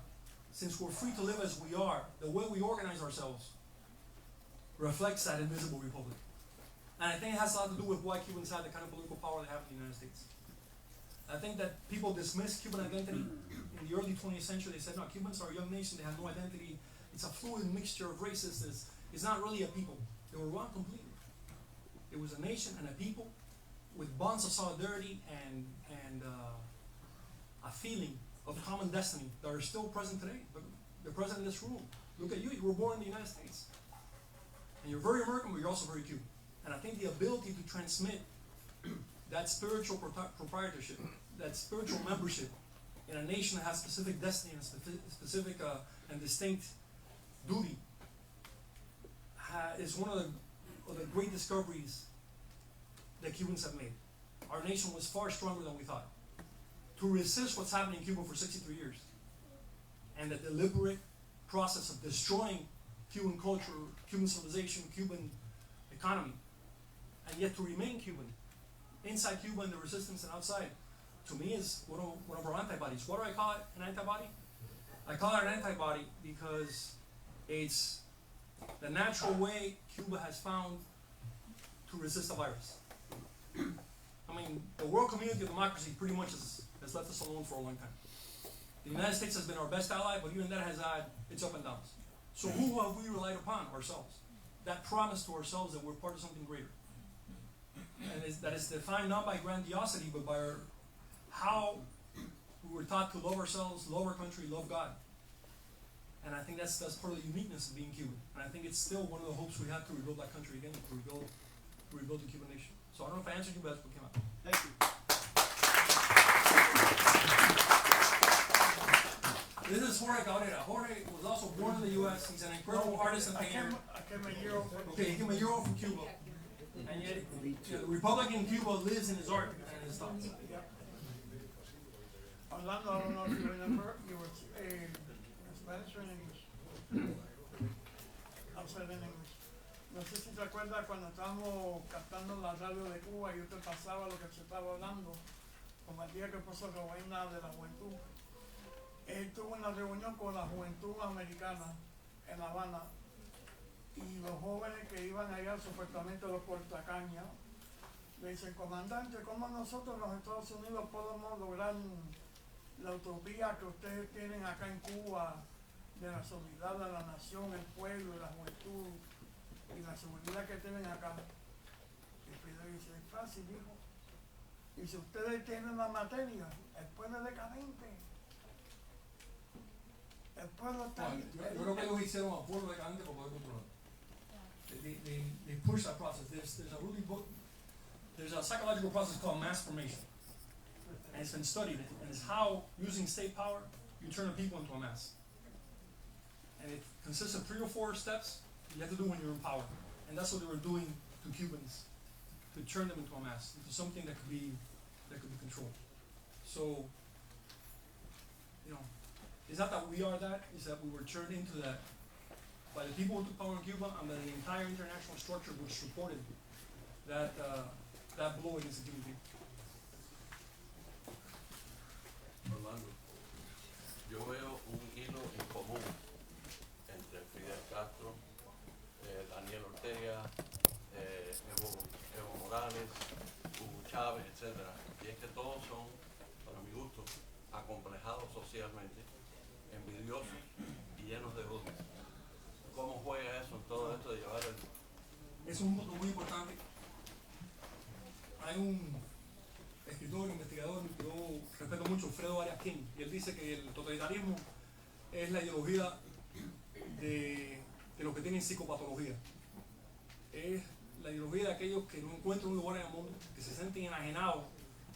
since we're free to live as we are, the way we organize ourselves reflects that invisible republic. And I think it has a lot to do with why Cubans have the kind of political power they have in the United States. I think that people dismissed Cuban identity in the early 20th century. They said, no, Cubans are a young nation, they have no identity. It's a fluid mixture of races. It's not really a people. They were wrong completely. It was a nation and a people with bonds of solidarity and a feeling of common destiny that are still present today. But they're present in this room. Look at you, you were born in the United States. And you're very American, but you're also very Cuban. And I think the ability to transmit that spiritual proprietorship, that spiritual membership in a nation that has specific destiny and specific and distinct duty is one of the great discoveries that Cubans have made. Our nation was far stronger than we thought. To resist what's happening in Cuba for 63 years and the deliberate process of destroying Cuban culture, Cuban civilization, Cuban economy, and yet to remain Cuban, inside Cuba and the resistance and outside, to me is one of our antibodies. What do I call it, an antibody? I call it an antibody because it's the natural way Cuba has found to resist a virus. I mean, the world community of democracy pretty much has left us alone for a long time. The United States has been our best ally, but even that has had its up and downs. So who have we relied upon? Ourselves. That promise to ourselves that we're part of something greater. And that is defined not by grandiosity, but by how we were taught to love ourselves, love our country, love God. And I think that's part of the uniqueness of being Cuban. And I think it's still one of the hopes we have to rebuild that country again, to rebuild the Cuban nation. So I don't know if I answered you, but that's what came out. Thank you. This is Jorge Cabrera. Jorge was also born in the U.S. He's an incredible artist and painter. I came a year old. Okay, he came a year old from Cuba. And yet, the Republican Cuba lives in his art and in his thoughts. Orlando, I don't know if you remember, you were in Spanish or in English? I'll say it in English. No sé si te acuerdas cuando estábamos captando la radio de Cuba y yo te pasaba lo que se estaba hablando, como el día que puso Rowena de la Juventud. Él tuvo una reunión con la juventud americana en La Habana y los jóvenes que iban allá, supuestamente los portacañas, le dicen, comandante, ¿cómo nosotros en los Estados Unidos podemos lograr la utopía que ustedes tienen acá en Cuba de la solidaridad de la nación, el pueblo, la juventud y la seguridad que tienen acá? Y Fidel dice, es fácil, hijo. Y si ustedes tienen la materia, el pueblo es decadente. El pueblo está ahí. Yo creo que ellos hicieron a pueblo decadente para poder controlar. They push that process. There's a psychological process called mass formation. And it's been studied, and it's how, using state power, you turn a people into a mass. And it consists of 3 or 4 steps you have to do when you're in power. And that's what they were doing to Cubans, to turn them into a mass, into something that could be controlled. So, you know, it's not that we are that, it's that we were turned into that by the people who took power in Cuba and by the entire international structure which supported that blow against the Cuban people. Orlando, yo veo un hilo en común entre Fidel Castro, Daniel Ortega, Evo Morales, Hugo Chávez, etc. Y es que todos son, para mi gusto, acomplejados socialmente, envidiosos y llenos de odio. ¿Cómo juega eso en todo esto de llevar el... Es un punto muy importante. Hay un escritor, investigador que yo respeto mucho, Fredo Arias King, y él dice que el totalitarismo es la ideología de los que tienen psicopatología. Es la ideología de aquellos que no encuentran un lugar en el mundo, que se sienten enajenados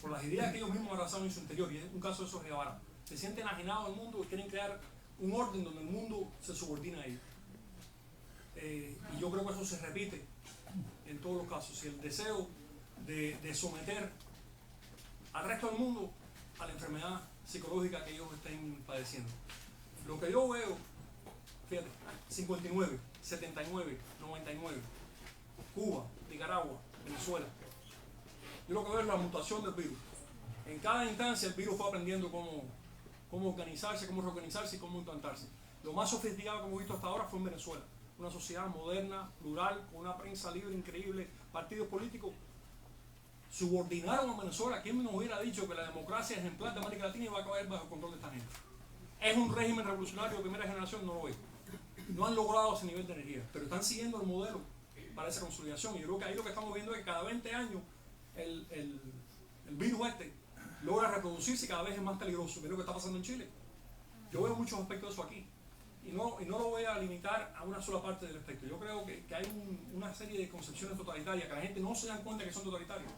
por las ideas que ellos mismos abrazaron en su interior, y es un caso de esos Guevara. Se sienten enajenados al mundo y quieren crear un orden donde el mundo se subordina a ellos. Y yo creo que eso se repite en todos los casos, y el deseo de someter al resto del mundo a la enfermedad psicológica que ellos estén padeciendo. Lo que yo veo, fíjate, 59, 79, 99, Cuba, Nicaragua, Venezuela, yo lo que veo es la mutación del virus. En cada instancia el virus fue aprendiendo cómo organizarse, cómo reorganizarse y cómo implantarse. Lo más sofisticado que hemos visto hasta ahora fue en Venezuela, una sociedad moderna, plural, con una prensa libre increíble, partidos políticos. Subordinaron a Venezuela. ¿Quién nos hubiera dicho que la democracia ejemplar de América Latina iba a caer bajo el control de esta gente? ¿Es un régimen revolucionario de primera generación? No lo es. No han logrado ese nivel de energía, pero están siguiendo el modelo para esa consolidación. Y yo creo que ahí lo que estamos viendo es que cada 20 años el virus logra reproducirse y cada vez es más peligroso. ¿Qué es lo que está pasando en Chile? Yo veo muchos aspectos de eso aquí. Y no lo voy a limitar a una sola parte del aspecto. Yo creo que hay una serie de concepciones totalitarias que la gente no se da cuenta que son totalitarias,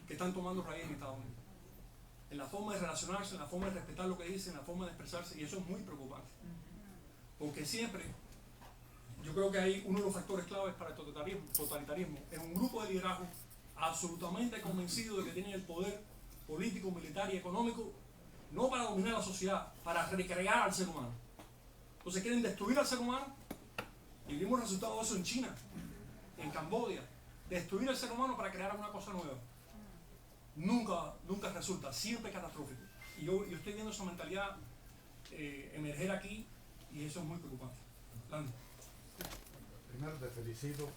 que están tomando raíz en Estados Unidos. En la forma de relacionarse, en la forma de respetar lo que dicen, en la forma de expresarse, y eso es muy preocupante. Porque siempre, yo creo que hay uno de los factores claves para el totalitarismo, es un grupo de liderazgo absolutamente convencido de que tienen el poder político, militar y económico, no para dominar la sociedad, para recrear al ser humano. Entonces quieren destruir al ser humano, y vimos el resultado de eso en China, en Camboya, destruir al ser humano para crear una cosa nueva. Nunca resulta, siempre catastrófico. Y yo estoy viendo esa mentalidad emerger aquí, y eso es muy preocupante. Lando. Primero te felicito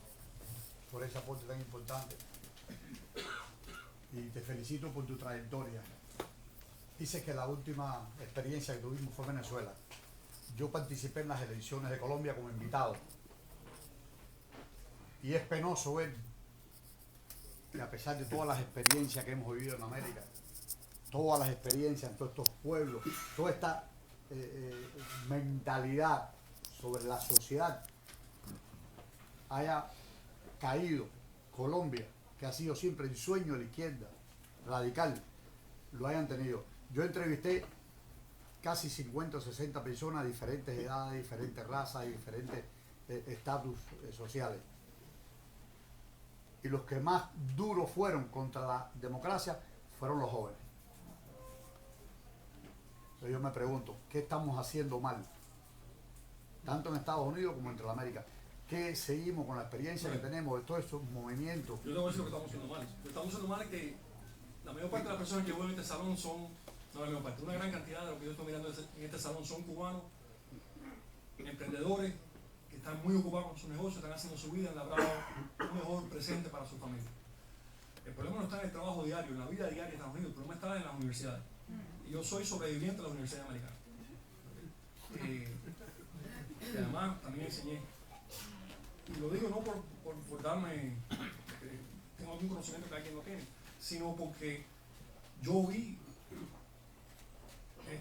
por ese aporte tan importante y te felicito por tu trayectoria. Dices que la última experiencia que tuvimos fue Venezuela. Yo participé en las elecciones de Colombia como invitado y es penoso ver que a pesar de todas las experiencias que hemos vivido en América, todas las experiencias en todos estos pueblos, toda esta mentalidad sobre la sociedad, haya caído Colombia, que ha sido siempre el sueño de la izquierda radical, lo hayan tenido. Yo entrevisté casi 50 o 60 personas de diferentes edades, diferentes razas y diferentes estatus sociales. Y los que más duros fueron contra la democracia fueron los jóvenes. Pero yo me pregunto, ¿qué estamos haciendo mal? Tanto en Estados Unidos como entre la América. ¿Qué seguimos con la experiencia que tenemos de todos estos movimientos? Yo te voy a decir lo que estamos haciendo mal. Lo que estamos haciendo mal es que la mayor parte de las personas que vuelven a este salón son, no la mayor parte, una gran cantidad de lo que yo estoy mirando en este salón son cubanos, emprendedores, que están muy ocupados con su negocio, están haciendo su vida, han labrado un mejor presente para su familia. El problema no está en el trabajo diario, en la vida diaria de Estados Unidos, el problema está en las universidades. Y yo soy sobreviviente de la Universidad Americana. Que además también enseñé. Y lo digo no por darme, tengo algún conocimiento que alguien no tiene, sino porque yo vi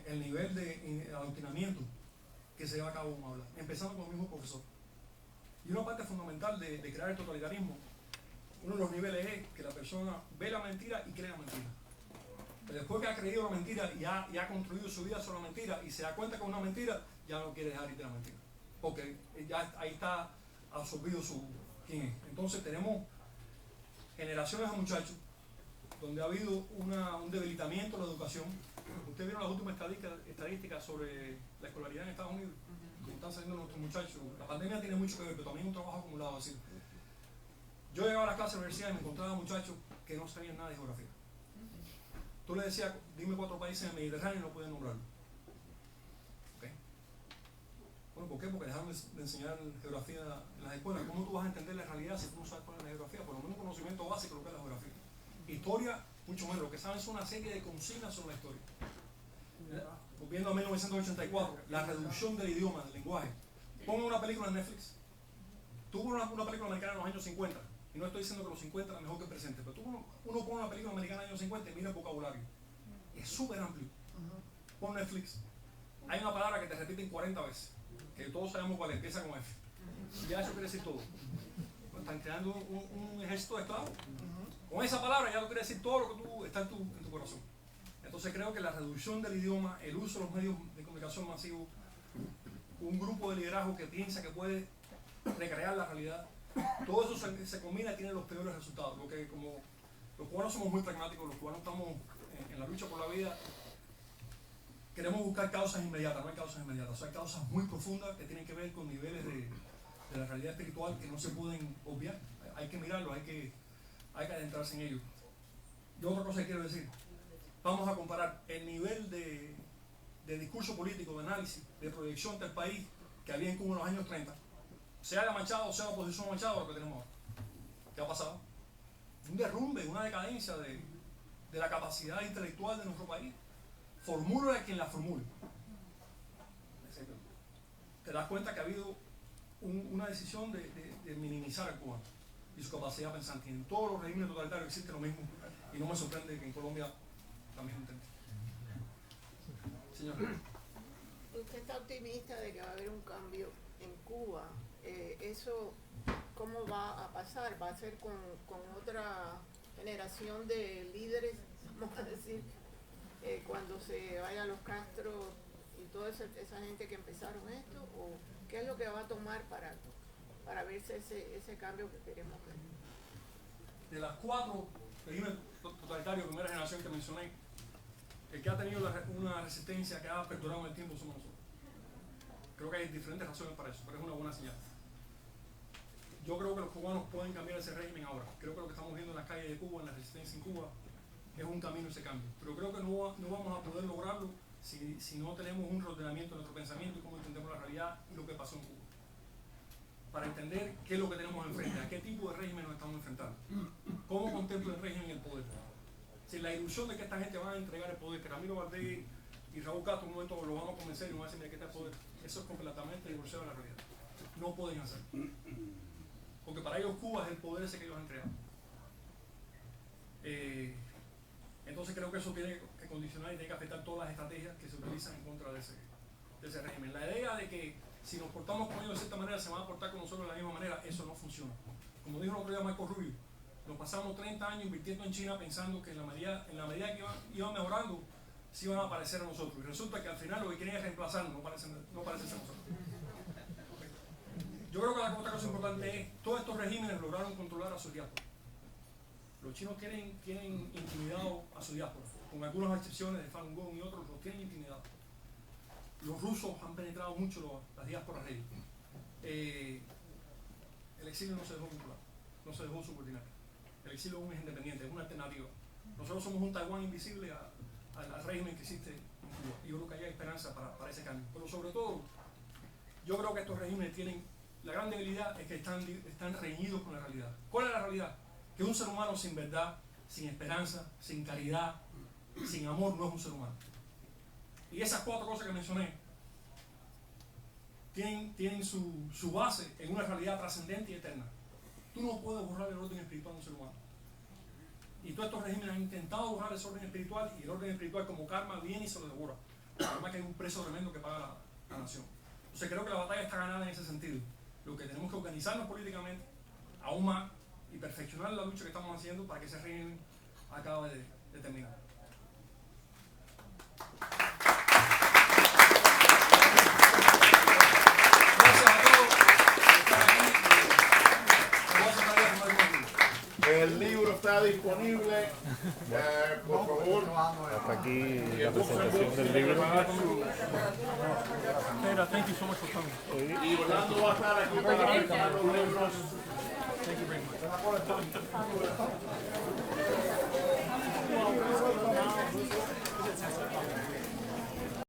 el nivel de adoctrinamiento que se lleva a cabo en un aula, empezando con el mismo profesor. Y una parte fundamental de crear el totalitarismo, uno de los niveles es que la persona ve la mentira y cree la mentira. Pero después que ha creído la mentira y ha construido su vida sobre la mentira y se da cuenta que es una mentira, ya no quiere dejar ir de la mentira. Porque ya ahí está absorbido quién es. Entonces tenemos generaciones de muchachos donde ha habido un debilitamiento de la educación. Ustedes vieron las últimas estadísticas sobre la escolaridad en Estados Unidos, como están saliendo nuestros muchachos. La pandemia tiene mucho que ver, pero también un trabajo acumulado. Es decir, yo llegaba a la clase de la universidad y me encontraba muchachos que no sabían nada de geografía. Tú le decías, dime 4 países en el Mediterráneo y no podían nombrarlo. ¿Okay? Bueno, ¿por qué? Porque dejaron de enseñar geografía en las escuelas. ¿Cómo tú vas a entender la realidad si tú no sabes cuál es la geografía? Por lo menos un conocimiento básico de lo que es la geografía. Historia, mucho menos. Lo que saben son una serie de consignas sobre la historia. Volviendo a 1984, la reducción del idioma, del lenguaje. Pongan una película en Netflix. Tuvo una película americana en los años 50. Y no estoy diciendo que los 50 es mejor que el presente, pero uno pone una película americana en los años 50 y mira el vocabulario. Es súper amplio. Pon Netflix. Hay una palabra que te repiten 40 veces, que todos sabemos cuál es, empieza con F. Ya eso quiere decir todo. Están creando un ejército de esclavos. Con esa palabra ya lo quiere decir todo lo que está en tu corazón. Entonces creo que la reducción del idioma, el uso de los medios de comunicación masivos, un grupo de liderazgo que piensa que puede recrear la realidad, todo eso se combina y tiene los peores resultados. Lo que como los cubanos somos muy pragmáticos, los cubanos estamos en la lucha por la vida, queremos buscar causas inmediatas, no hay causas inmediatas, o sea, hay causas muy profundas que tienen que ver con niveles de la realidad espiritual que no se pueden obviar. Hay que mirarlos, hay que adentrarse en ellos. Y otra cosa que quiero decir, vamos a comparar el nivel de discurso político, de análisis, de proyección del país que había en Cuba en los años 30, sea de Machado, sea de oposición a Machado, lo que tenemos ahora. ¿Qué ha pasado? Un derrumbe, una decadencia de la capacidad intelectual de nuestro país. Formúlala quien la formule. Te das cuenta que ha habido una decisión de minimizar al cubano y su capacidad pensante. En todos los regímenes totalitarios existe lo mismo y no me sorprende que en Colombia también lo intente. Señor. Usted está optimista de que va a haber un cambio en Cuba. ¿Eso cómo va a pasar? ¿Va a ser con otra generación de líderes, vamos a decir, cuando se vayan los Castro y toda esa gente que empezaron esto? ¿O qué es lo que va a tomar para verse ese cambio que queremos ver? De las 4 regímenes totalitarios de primera generación que mencioné, el que ha tenido una resistencia que ha perdurado en el tiempo somos nosotros. Creo que hay diferentes razones para eso, pero es una buena señal. Yo creo que los cubanos pueden cambiar ese régimen ahora. Creo que lo que estamos viendo en las calles de Cuba, en la resistencia en Cuba, es un camino ese cambio. Pero creo que no vamos a poder lograrlo si no tenemos un reordenamiento de nuestro pensamiento y cómo entendemos la realidad y lo que pasó en Cuba. Para entender qué es lo que tenemos enfrente, a qué tipo de régimen nos estamos enfrentando. ¿Cómo contempla el régimen el poder? Si la ilusión de que esta gente va a entregar el poder, que Ramiro Valdés y Raúl Castro en un momento lo vamos a convencer y nos van a decir, mira, ¿qué está el poder? Eso es completamente divorciado de la realidad. No pueden hacerlo. Porque para ellos Cuba es el poder ese que ellos han creado. Entonces creo que eso tiene que condicionar y tiene que afectar todas las estrategias que se utilizan en contra de ese régimen. La idea de que si nos portamos con ellos de cierta manera se van a portar con nosotros de la misma manera, eso no funciona. Como dijo el otro día Marco Rubio, nos pasamos 30 años invirtiendo en China pensando que en la medida que iban mejorando, se iban a parecer a nosotros. Y resulta que al final lo que quieren es reemplazarnos, no parecen ser nosotros. Yo creo que la otra cosa importante es, todos estos regímenes lograron controlar a su diáspora. Los chinos tienen intimidado a su diáspora, con algunas excepciones de Falun Gong y otros, los tienen intimidados. los rusos han penetrado mucho las diásporas de ellos. El exilio no se dejó vincular, no se dejó subordinar. El exilio aún es independiente, es una alternativa. Nosotros somos un Taiwán invisible al régimen que existe en Cuba. Y yo creo que hay esperanza para ese cambio. Pero sobre todo, yo creo que estos regímenes tienen, la gran debilidad es que están reñidos con la realidad. ¿Cuál es la realidad? Que un ser humano sin verdad, sin esperanza, sin caridad, sin amor no es un ser humano. Y esas 4 cosas que mencioné tienen su base en una realidad trascendente y eterna. Tú no puedes borrar el orden espiritual de un ser humano. Y todos estos regímenes han intentado borrar ese orden espiritual, y el orden espiritual como karma viene y se lo devora. Además que hay un precio tremendo que paga la nación. Entonces creo que la batalla está ganada en ese sentido. Lo que tenemos que organizarnos políticamente aún más y perfeccionar la lucha que estamos haciendo para que ese régimen acabe de terminar. Gracias a todos por estar aquí. Me voy a sacar ya a tomar un poquito. El libro está disponible, por favor. Hasta aquí la presentación del libro. Taylor, thank you so much for coming. Y Orlando va a estar aquí para presentar los libros. Thank you very much.